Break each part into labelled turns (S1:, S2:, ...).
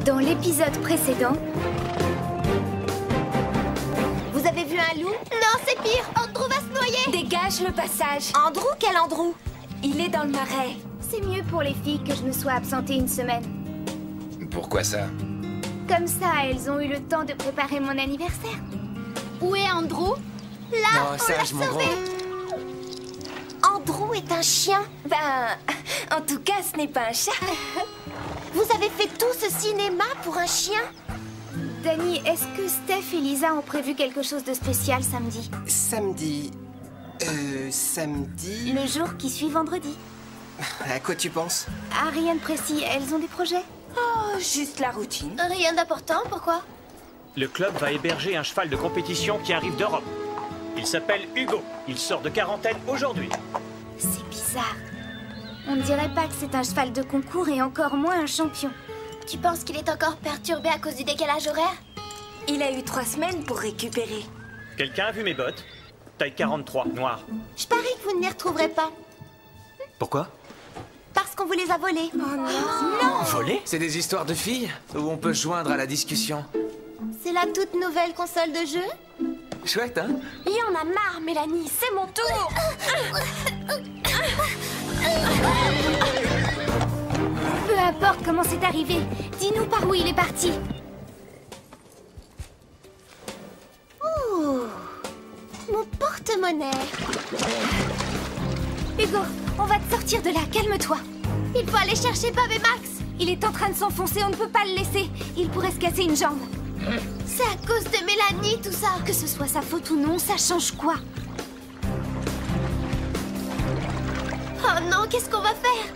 S1: Dans l'épisode précédent...
S2: Vous avez vu un loup? Non, c'est pire, Andrew va se noyer.
S1: Dégage le passage.
S2: Andrew? Quel Andrew?
S1: Il est dans le marais. C'est mieux pour les filles que je me sois absentée une semaine.
S3: Pourquoi ça?
S1: Comme ça, elles ont eu le temps de préparer mon anniversaire.
S2: Où est Andrew? Là,
S4: Non,
S2: on l'a
S4: sage, mon
S2: sauvé. Andrew est un chien.
S1: Ben, en tout cas, ce n'est pas un chat.
S2: Vous avez fait tout ce cinéma pour un chien?
S1: Dani, est-ce que Steph et Lisa ont prévu quelque chose de spécial samedi?
S4: Samedi... samedi...
S1: Le jour qui suit vendredi.
S4: À quoi tu penses?
S1: Ah, rien de précis. Elles ont des projets?
S5: Oh, juste la routine.
S2: Rien d'important, pourquoi?
S6: Le club va héberger un cheval de compétition qui arrive d'Europe. Il s'appelle Hugo. Il sort de quarantaine aujourd'hui.
S1: C'est bizarre. On ne dirait pas que c'est un cheval de concours et encore moins un champion.
S2: Tu penses qu'il est encore perturbé à cause du décalage horaire?
S5: Il a eu 3 semaines pour récupérer.
S6: Quelqu'un a vu mes bottes? Taille 43, noire.
S2: Je parie que vous ne les retrouverez pas.
S6: Pourquoi?
S2: Parce qu'on vous les a volés.
S5: Oh non!
S6: Volé?
S4: C'est des histoires de filles où on peut se joindre à la discussion.
S2: C'est la toute nouvelle console de jeu?
S4: Chouette, hein?
S5: Il y en a marre, Mélanie, c'est mon tour!
S1: Peu importe comment c'est arrivé, dis-nous par où il est parti.
S2: Ouh, mon porte-monnaie.
S1: Hugo, on va te sortir de là, calme-toi.
S2: Il faut aller chercher Bob et Max.
S1: Il est en train de s'enfoncer, on ne peut pas le laisser. Il pourrait se casser une jambe.
S2: C'est à cause de Mélanie, tout ça.
S1: Que ce soit sa faute ou non, ça change quoi?
S2: Oh non, qu'est-ce qu'on va faire?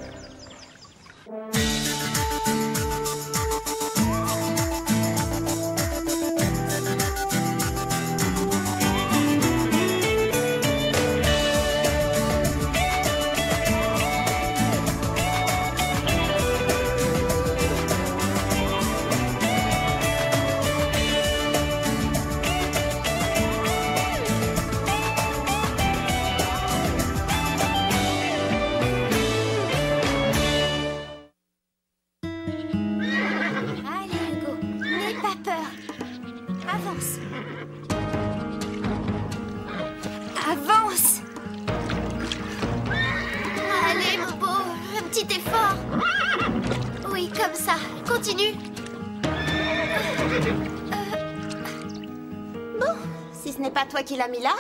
S1: Allez, Hugo, n'aie pas peur. Avance. Avance!
S2: Allez, mon beau, un petit effort. Oui, comme ça. Continue. Bon, si ce n'est pas toi qui l'as mis là,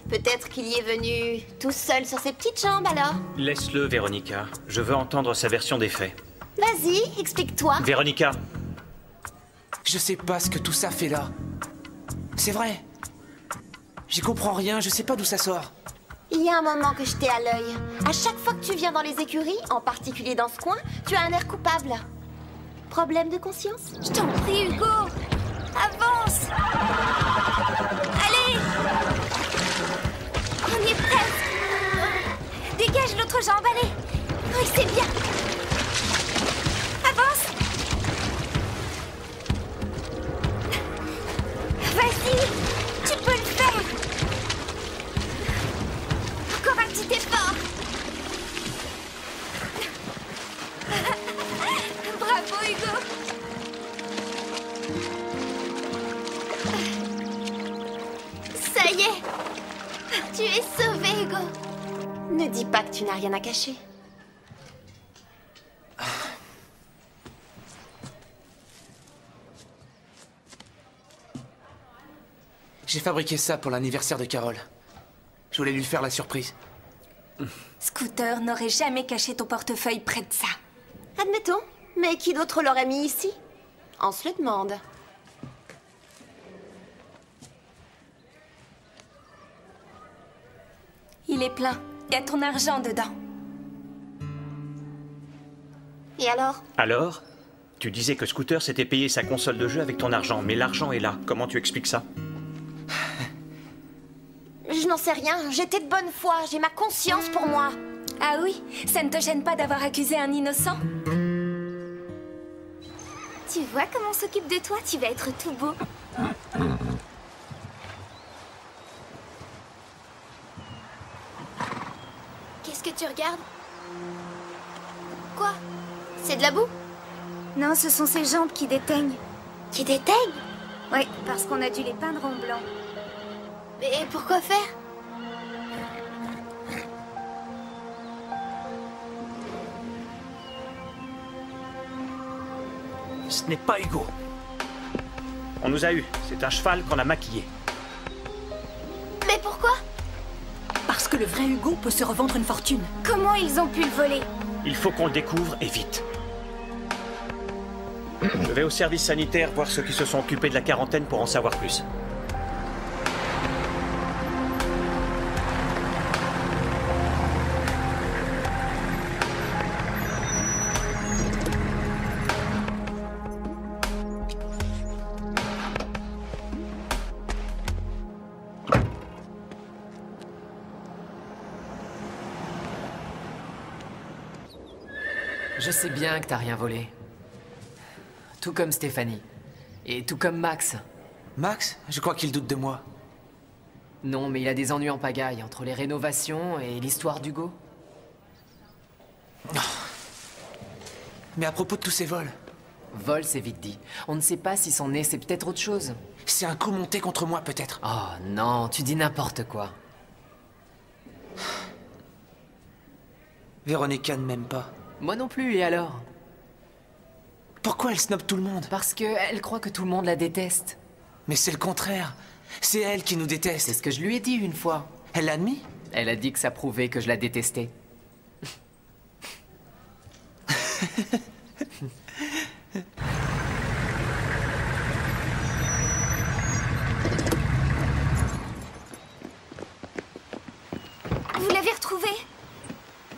S2: peut-être qu'il y est venu tout seul sur ses petites jambes alors.
S6: Laisse-le, Véronica. Je veux entendre sa version des faits.
S2: Vas-y, explique-toi.
S6: Véronica,
S4: Je sais pas ce que tout ça fait là. C'est vrai. J'y comprends rien, je sais pas d'où ça sort.
S2: Il y a un moment que je t'ai à l'œil. À chaque fois que tu viens dans les écuries, en particulier dans ce coin, tu as un air coupable. Problème de conscience?
S1: Je t'en prie, Hugo! Avance! Allez! On y est presque! Dégage l'autre jambe, allez! Oui, c'est bien! Avance! Vas-y! Tu peux le faire! Encore un petit effort! Bravo, Hugo!
S2: Ça y est! Tu es sauvé, Hugo! Ne dis pas que tu n'as rien à cacher.
S4: J'ai fabriqué ça pour l'anniversaire de Carole. Je voulais lui faire la surprise.
S5: Scooter n'aurait jamais caché ton portefeuille près de ça.
S2: Admettons, mais qui d'autre l'aurait mis ici? On se le demande.
S5: Il est plein. Il y a ton argent dedans.
S2: Et alors?
S6: alors? Tu disais que Scooter s'était payé sa console de jeu avec ton argent, mais l'argent est là. Comment tu expliques ça?
S2: Je n'en sais rien, j'étais de bonne foi, j'ai ma conscience pour moi.
S5: Ah oui? Ça ne te gêne pas d'avoir accusé un innocent?
S1: Tu vois comment on s'occupe de toi? Tu vas être tout beau.
S2: Qu'est-ce que tu regardes? Quoi? C'est de la boue?
S1: Non, ce sont ses jambes qui déteignent.
S2: Qui déteignent?
S1: Oui, parce qu'on a dû les peindre en blanc.
S2: Mais pourquoi faire?
S6: Ce n'est pas Hugo. On nous a eu. C'est un cheval qu'on a maquillé.
S2: Mais pourquoi?
S5: Parce que le vrai Hugo peut se revendre une fortune.
S1: Comment ils ont pu le voler?
S6: Il faut qu'on le découvre et vite. Je vais au service sanitaire voir ceux qui se sont occupés de la quarantaine pour en savoir plus.
S7: Je sais bien que t'as rien volé. Tout comme Stéphanie. Et tout comme Max.
S4: Max, je crois qu'il doute de moi.
S7: Non, mais il a des ennuis en pagaille entre les rénovations et l'histoire d'Hugo.
S4: Mais à propos de tous ces vols,
S7: Vol, c'est vite dit. On ne sait pas si son nez, c'est peut-être autre chose.
S4: c'est un coup monté contre moi peut-être.
S7: Oh non, tu dis n'importe quoi.
S4: Véronica ne m'aime pas.
S7: Moi non plus, et alors?
S4: Pourquoi elle snobe tout le monde?
S7: Parce qu'elle croit que tout le monde la déteste.
S4: Mais c'est le contraire. C'est elle qui nous
S7: C'est
S4: déteste.
S7: ce que je lui ai dit une fois.
S4: Elle l'a admis?
S7: Elle a dit que ça prouvait que je la détestais.
S1: Vous l'avez retrouvé?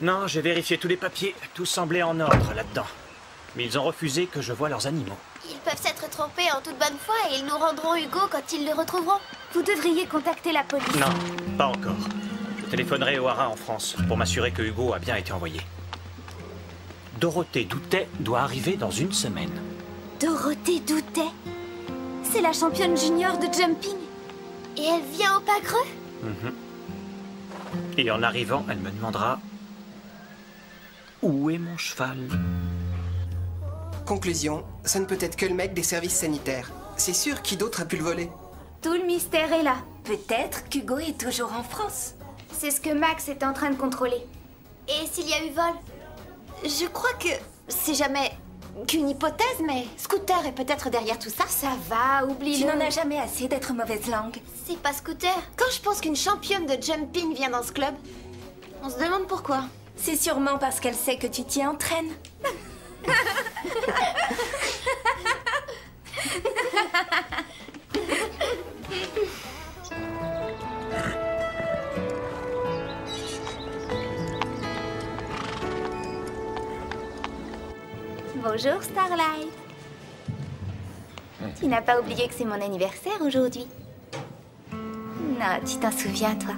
S6: Non, j'ai vérifié tous les papiers. Tout semblait en ordre là-dedans. Mais ils ont refusé que je voie leurs animaux.
S2: Ils peuvent s'être trompés en toute bonne foi et ils nous rendront Hugo quand ils le retrouveront.
S1: Vous devriez contacter la police.
S6: Non, pas encore. Je téléphonerai au Haras en France pour m'assurer que Hugo a bien été envoyé. Dorothée Doutet doit arriver dans une semaine.
S1: Dorothée Doutet? C'est la championne junior de jumping.
S2: Et elle vient au pas creux?
S6: Et en arrivant, elle me demandera où est mon cheval.
S8: Conclusion, ça ne peut être que le mec des services sanitaires. C'est sûr, qui d'autre a pu le voler?
S1: Tout le mystère est là.
S5: Peut-être qu'Hugo est toujours en France.
S1: C'est ce que Max est en train de contrôler.
S2: Et s'il y a eu vol? Je crois que c'est jamais qu'une hypothèse, mais Scooter est peut-être derrière tout ça.
S1: Ça va, oublie-le.
S5: Tu n'en as jamais assez d'être mauvaise langue.
S2: C'est pas Scooter. Quand je pense qu'une championne de jumping vient dans ce club, on se demande pourquoi.
S5: C'est sûrement parce qu'elle sait que tu t'y entraînes.
S1: Bonjour, Starlight. Tu n'as pas oublié que c'est mon anniversaire aujourd'hui? Non, tu t'en souviens, toi.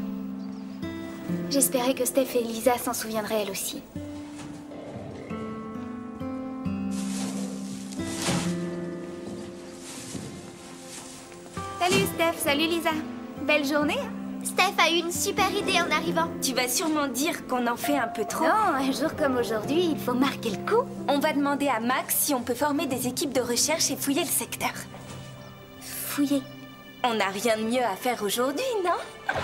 S1: J'espérais que Steph et Lisa s'en souviendraient elles aussi. Salut Steph, salut Lisa. Belle journée?
S2: Steph a eu une super idée en arrivant.
S5: Tu vas sûrement dire qu'on en fait un peu trop.
S1: Non, un jour comme aujourd'hui, il faut marquer le coup.
S5: On va demander à Max si on peut former des équipes de recherche et fouiller le secteur.
S1: Fouiller.
S5: On n'a rien de mieux à faire aujourd'hui, non?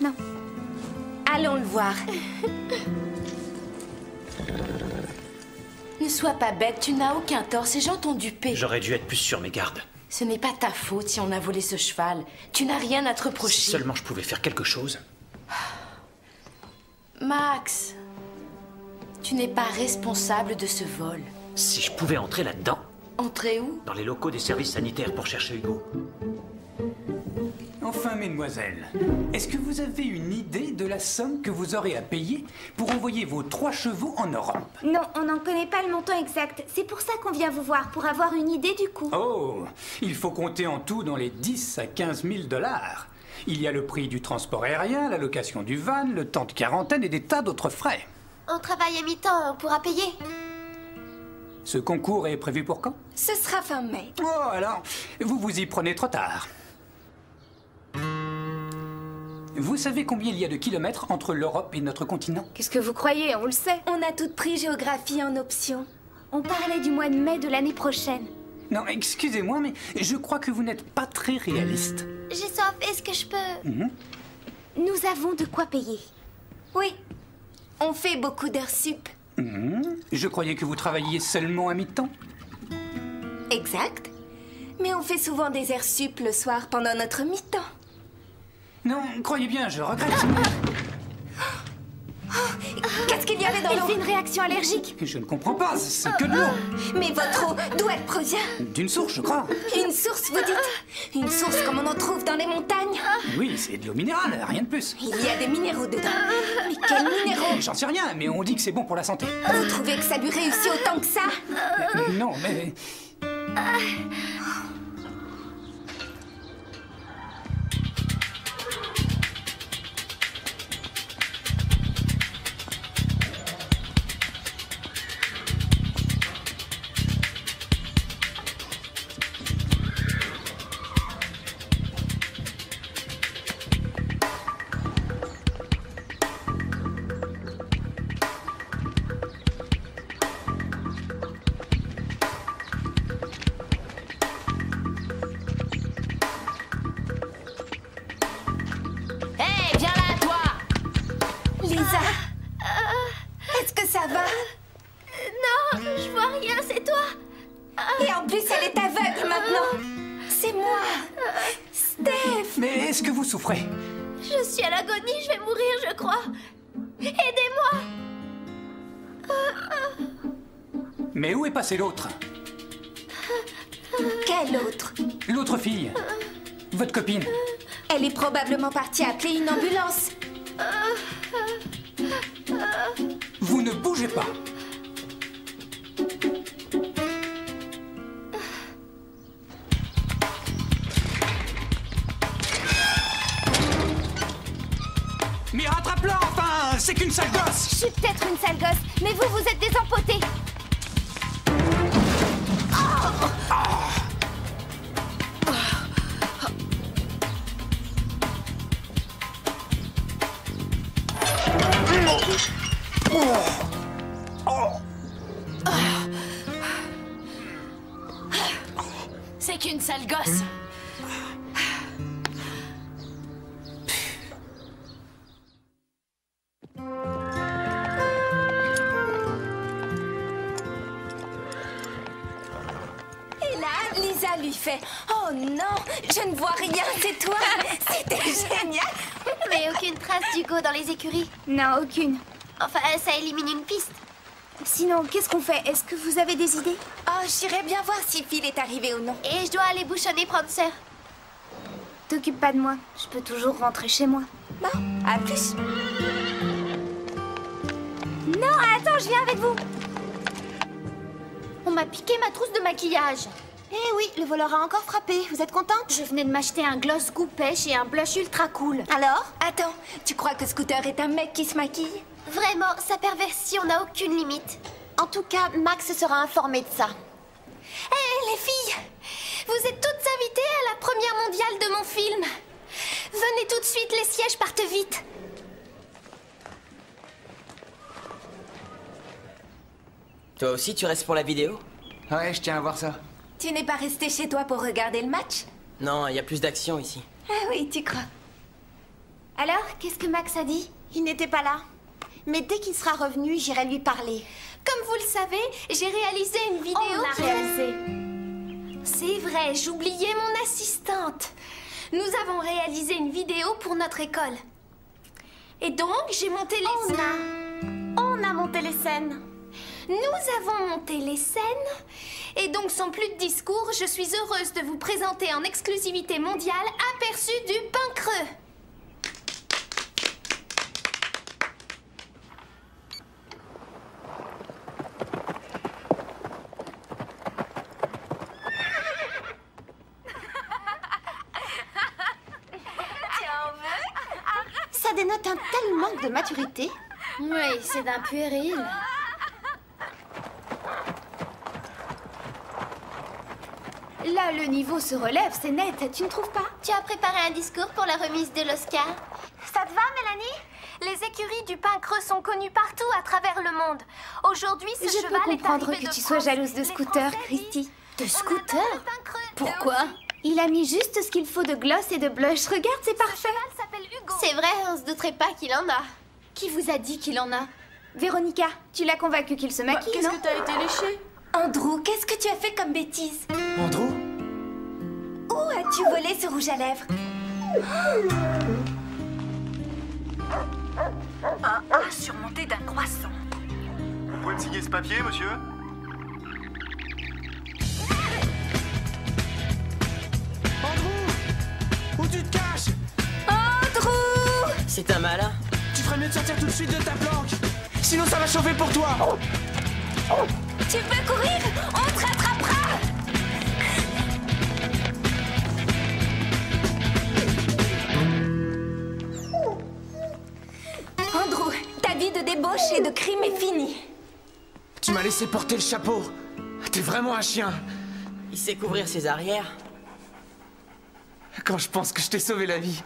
S1: Non.
S5: Allons le voir.
S9: Ne sois pas bête, tu n'as aucun tort, ces gens t'ont dupé.
S6: J'aurais dû être plus sur mes gardes.
S9: Ce n'est pas ta faute si on a volé ce cheval. Tu n'as rien à te reprocher.
S6: Si seulement je pouvais faire quelque chose.
S9: Max, tu n'es pas responsable de ce vol.
S6: Si je pouvais entrer là-dedans,
S9: Entrer où?
S6: dans les locaux des services sanitaires pour chercher Hugo.
S10: Enfin, mesdemoiselles, est-ce que vous avez une idée de la somme que vous aurez à payer pour envoyer vos 3 chevaux en Europe?
S1: Non, on n'en connaît pas le montant exact. C'est pour ça qu'on vient vous voir, pour avoir une idée du coût.
S10: Oh, il faut compter en tout dans les 10 à 15 000 $. Il y a le prix du transport aérien, la location du van, le temps de quarantaine et des tas d'autres frais.
S2: On travaille à mi-temps, on pourra payer.
S10: Ce concours est prévu pour quand?
S5: Ce sera fin mai.
S10: Oh, alors, vous vous y prenez trop tard. Vous savez combien il y a de kilomètres entre l'Europe et notre continent?
S1: Qu'est-ce que vous croyez? On le sait.
S5: On a toutes pris géographie en option.
S1: On parlait du mois de mai de l'année prochaine.
S10: Non, excusez-moi, mais je crois que vous n'êtes pas très réaliste.
S1: J'ai soif, est-ce que je peux... Nous avons de quoi payer.
S5: Oui. On fait beaucoup d'heures sup.
S10: Je croyais que vous travailliez seulement à mi-temps.
S5: Exact. Mais on fait souvent des heures sup le soir pendant notre mi-temps.
S10: Non, croyez bien, je regrette.
S5: Qu'est-ce qu'il y avait dans l'eau?
S1: Elle fait une réaction allergique.
S10: Je ne comprends pas, c'est que de l'eau.
S5: Mais votre eau, d'où elle provient?
S10: D'une source, je crois.
S5: Une source, vous dites? Une source comme on en trouve dans les montagnes?
S10: Oui, c'est de l'eau minérale, rien de plus.
S5: Il y a des minéraux dedans. Mais quels minéraux?
S10: J'en sais rien, mais on dit que c'est bon pour la santé.
S5: Vous trouvez que ça lui réussit autant que ça?
S10: Non, mais...
S5: Est-ce que ça va?
S1: Non, je vois rien, c'est toi.
S5: Et en plus, elle est aveugle maintenant. C'est moi. Steph.
S10: Mais est-ce que vous souffrez?
S1: Je suis à l'agonie, je vais mourir, je crois. Aidez-moi.
S10: Mais où est passé l'autre?
S5: Quelle autre?
S10: L'autre fille. Votre copine.
S5: Elle est probablement partie appeler une ambulance.
S10: Vous ne bougez pas. Mais rattrape-la enfin! C'est qu'une sale gosse!
S1: Je suis peut-être une sale gosse, mais vous, vous êtes des empotés.
S9: C'est qu'une sale gosse.
S5: Et là, Lisa lui fait « Oh non, je ne vois rien, c'est toi !» C'était génial.
S1: Mais aucune trace d'Hugo dans les écuries. Non, aucune. Enfin, ça élimine une piste. Sinon, qu'est-ce qu'on fait? Est-ce que vous avez des idées?
S5: Oh, j'irai bien voir si Phil est arrivé ou non.
S1: Et je dois aller bouchonner Prancer. T'occupe pas de moi. Je peux toujours rentrer chez moi.
S5: Bon, à plus.
S1: Non, attends, je viens avec vous. On m'a piqué ma trousse de maquillage.
S2: Eh oui, le voleur a encore frappé. Vous êtes contente?
S1: Je venais de m'acheter un gloss goût pêche et un blush ultra cool.
S2: Alors?
S5: Attends, tu crois que Scooter est un mec qui se maquille?
S1: Vraiment, sa perversion n'a aucune limite.
S2: En tout cas, Max sera informé de ça.
S5: Hé, les filles! Vous êtes toutes invitées à la première mondiale de mon film. Venez tout de suite, les sièges partent vite.
S11: Toi aussi, tu restes pour la vidéo?
S4: Ouais, je tiens à voir ça.
S5: Tu n'es pas resté chez toi pour regarder le match?
S11: Non, il y a plus d'action ici.
S5: Ah oui, tu crois.
S1: Alors, qu'est-ce que Max a dit?
S2: Il n'était pas là. Mais dès qu'il sera revenu, j'irai lui parler.
S5: Comme vous le savez, j'ai réalisé une vidéo.
S1: On l'a réalisé.
S5: C'est vrai, j'oubliais mon assistante. Nous avons réalisé une vidéo pour notre école. Et donc, j'ai monté les scènes.
S2: On a monté les scènes.
S5: Nous avons monté les scènes. Et donc, sans plus de discours, je suis heureuse de vous présenter en exclusivité mondiale Aperçu du pain creux.
S2: Ça dénote un tel manque de maturité.
S1: Oui, c'est d'un puéril. Là, le niveau se relève, c'est net, tu ne trouves pas?
S2: Tu as préparé un discours pour la remise de l'Oscar?
S1: Ça te va, Mélanie?
S5: Les écuries du pain creux sont connues partout à travers le monde. Aujourd'hui, ce cheval est
S1: Je peux comprendre
S5: arrivé
S1: que
S5: de
S1: tu sois
S5: France.
S1: jalouse de
S5: Les
S1: Scooter,
S5: Français
S1: Christy.
S5: disent-
S1: De
S5: On
S1: Scooter?
S5: adore le pain creux.
S1: Pourquoi?
S5: Et aussi,
S1: Il a mis juste ce qu'il faut de gloss et de blush. Regarde, c'est
S5: ce
S1: parfait.
S5: cheval s'appelle Hugo.
S2: C'est vrai, on se douterait pas qu'il en a.
S1: Qui vous a dit qu'il en a? Véronica, tu l'as convaincu qu'il se maquille,
S9: Qu'est-ce
S1: non?
S9: que t'as été léché?
S1: Andrew, qu'est-ce que tu as fait comme bêtise?
S4: Andrew?
S1: Où as-tu volé ce rouge à lèvres?
S12: Un A surmonté d'un croissant.
S13: Vous pouvez me signer ce papier, monsieur?
S4: Andrew! Où tu te caches?
S1: Andrew!
S11: C'est un malin.
S4: Tu ferais mieux de sortir tout de suite de ta planque. Sinon ça va chauffer pour toi.
S1: Tu peux courir? On te rattrapera! Andrew, ta vie de débauche et de crime est finie.
S4: Tu m'as laissé porter le chapeau. T'es vraiment un chien.
S11: Il sait couvrir ses arrières.
S4: Quand je pense que je t'ai sauvé la vie.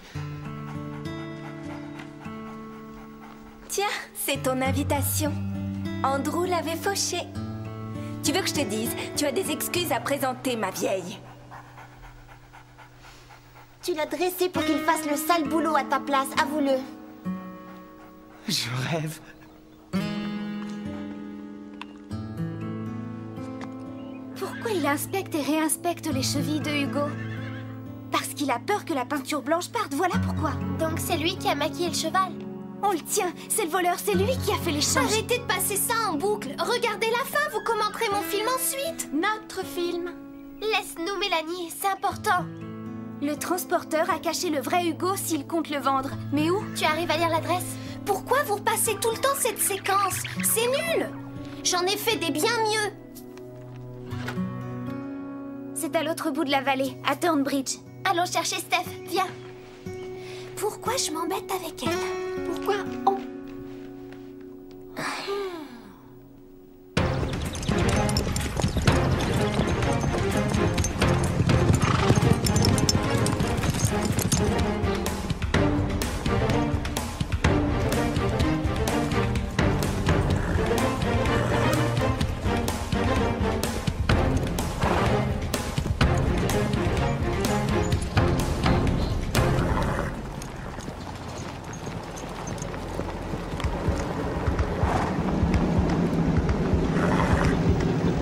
S1: Tiens, c'est ton invitation. Andrew l'avait fauché. Tu veux que je te dise, tu as des excuses à présenter, ma vieille.
S2: Tu l'as dressé pour qu'il fasse le sale boulot à ta place, avoue-le.
S4: Je rêve.
S1: Pourquoi il inspecte et réinspecte les chevilles de Hugo? Parce qu'il a peur que la peinture blanche parte, voilà pourquoi.
S2: Donc c'est lui qui a maquillé le cheval.
S1: On le tient, c'est le voleur, c'est lui qui a fait l'échange.
S5: Arrêtez de passer ça en boucle. Regardez la fin, vous commenterez mon film ensuite.
S1: Notre film.
S2: Laisse-nous, Mélanie, c'est important.
S1: Le transporteur a caché le vrai Hugo s'il compte le vendre. Mais où?
S2: Tu arrives à lire l'adresse?
S5: Pourquoi vous repassez tout le temps cette séquence? C'est nul. J'en ai fait des bien mieux.
S1: C'est à l'autre bout de la vallée, à Thornbridge.
S2: Allons chercher Steph, viens.
S5: Pourquoi je m'embête avec elle?
S2: Pourquoi on...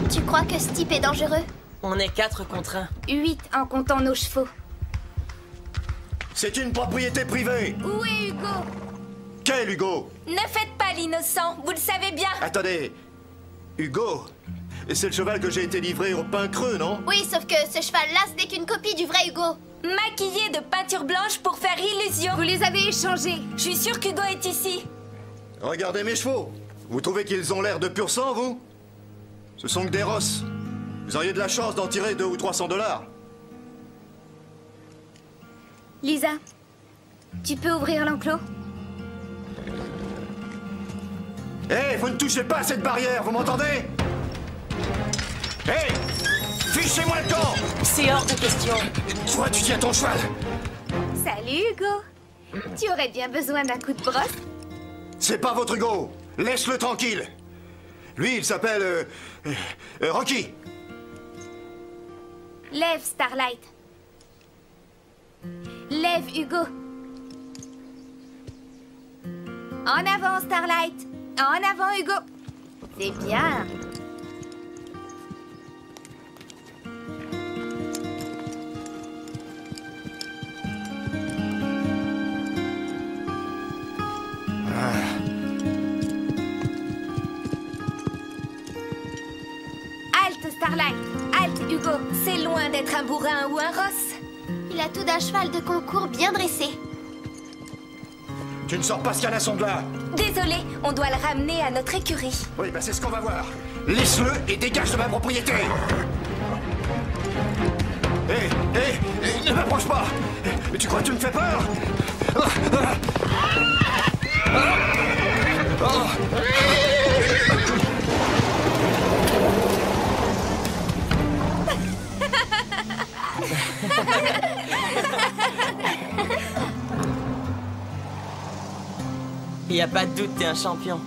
S2: Tu crois que ce type est dangereux?
S11: On est 4 contre 1.
S1: 8 en comptant nos chevaux.
S13: C'est une propriété privée.
S1: Où est Hugo?
S13: Quel Hugo?
S1: Ne faites pas l'innocent, vous le savez bien.
S13: Attendez. Hugo? C'est le cheval que j'ai été livré au pain creux, non?
S2: Oui, sauf que ce cheval-là, ce n'est qu'une copie du vrai Hugo.
S1: Maquillé de peinture blanche pour faire illusion. Vous les avez échangés. Je suis sûre qu'Hugo est ici.
S13: Regardez mes chevaux. Vous trouvez qu'ils ont l'air de pur sang, vous? Ce sont que des rosses. Vous auriez de la chance d'en tirer 200 ou 300 $.
S1: Lisa, tu peux ouvrir l'enclos?
S13: Hé, vous ne touchez pas à cette barrière, vous m'entendez? Hé! Fichez-moi le camp!
S11: C'est hors de question.
S13: Toi, tu tiens ton cheval!
S1: Salut Hugo. Tu aurais bien besoin d'un coup de brosse?
S13: C'est pas votre Hugo! Laisse-le tranquille! Lui, il s'appelle... Rocky!
S1: Lève, Starlight. Lève, Hugo. En avant, Starlight. En avant, Hugo. C'est bien. Halte, Starlight. Halte, Hugo. C'est loin d'être un bourrin ou un rosse.
S2: Il a tout d'un cheval de concours bien dressé.
S13: Tu ne sors pas ce canasson de là!
S1: Désolé, on doit le ramener à notre écurie.
S13: Oui, bah c'est ce qu'on va voir. Laisse-le et dégage de ma propriété! Hé, ne m'approche pas! Mais tu crois que tu me fais peur?
S11: Y a pas de doute, t'es un champion.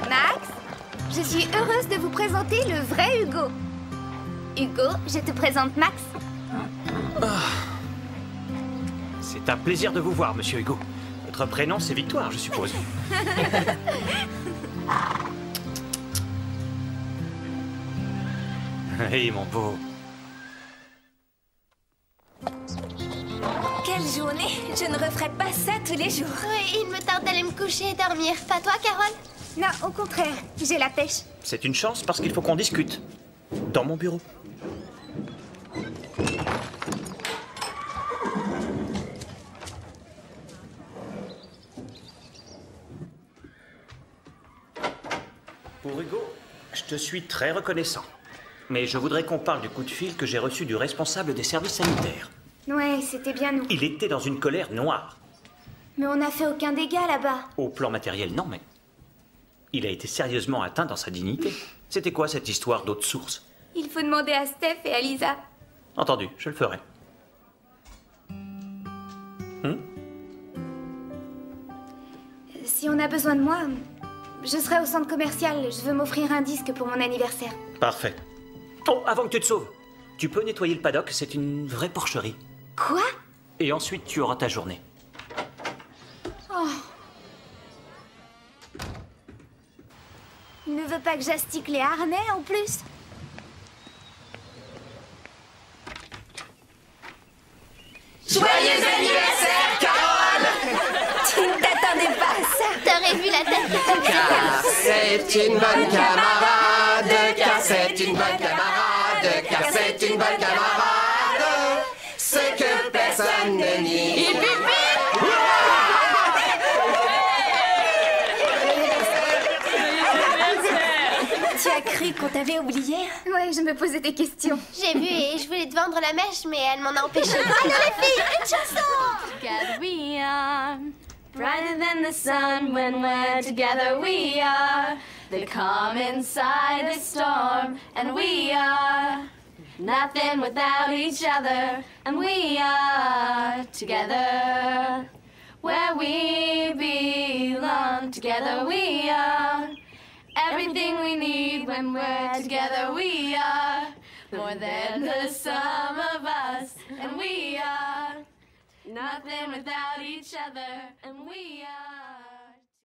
S5: Max, je suis heureuse de vous présenter le vrai Hugo. Hugo, je te présente Max.
S6: C'est un plaisir de vous voir, monsieur Hugo. Votre prénom, c'est Victoire, je suppose. Hey, mon beau.
S1: Quelle journée! Je ne referai pas ça tous les jours.
S2: Oui, il me tarde d'aller me coucher et dormir. Pas toi, Carole?
S5: Non, au contraire, j'ai la pêche.
S6: C'est une chance parce qu'il faut qu'on discute. Dans mon bureau. Pour Hugo, je te suis très reconnaissant. Mais je voudrais qu'on parle du coup de fil que j'ai reçu du responsable des services sanitaires.
S5: Ouais, c'était bien nous.
S6: Il était dans une colère noire.
S5: Mais on n'a fait aucun dégât là-bas.
S6: Au plan matériel, non, mais... il a été sérieusement atteint dans sa dignité. C'était quoi cette histoire d'autre source?
S5: Il faut demander à Steph et à Lisa.
S6: Entendu, je le ferai.
S5: Si on a besoin de moi, je serai au centre commercial. Je veux m'offrir un disque pour mon anniversaire.
S6: Parfait. Oh, avant que tu te sauves, tu peux nettoyer le paddock, c'est une vraie porcherie.
S5: Quoi?
S6: Et ensuite, tu auras ta journée.
S5: Oh. Il ne veut pas que j'astique les harnais en plus.
S1: Joyeux anniversaire, Carole! Tu ne t'attendais pas à ça.
S2: T'aurais vu la tête que tu
S8: Car c'est une bonne camarade, car c'est une bonne camarade, car c'est une bonne camarade, ce que personne ne nie.
S1: Tu as cru qu'on t'avait oublié?
S5: Ouais, je me posais des questions.
S2: J'ai vu et je voulais te vendre la mèche, mais elle m'en a empêché. Allez les filles, une chanson!
S14: Together we are brighter than the sun when we're together. We are the calm inside the storm, and we are nothing without each other, and we are together where we belong. Together we are everything we need when we're together. We are more than the sum of us, and we are nothing without each other, and we are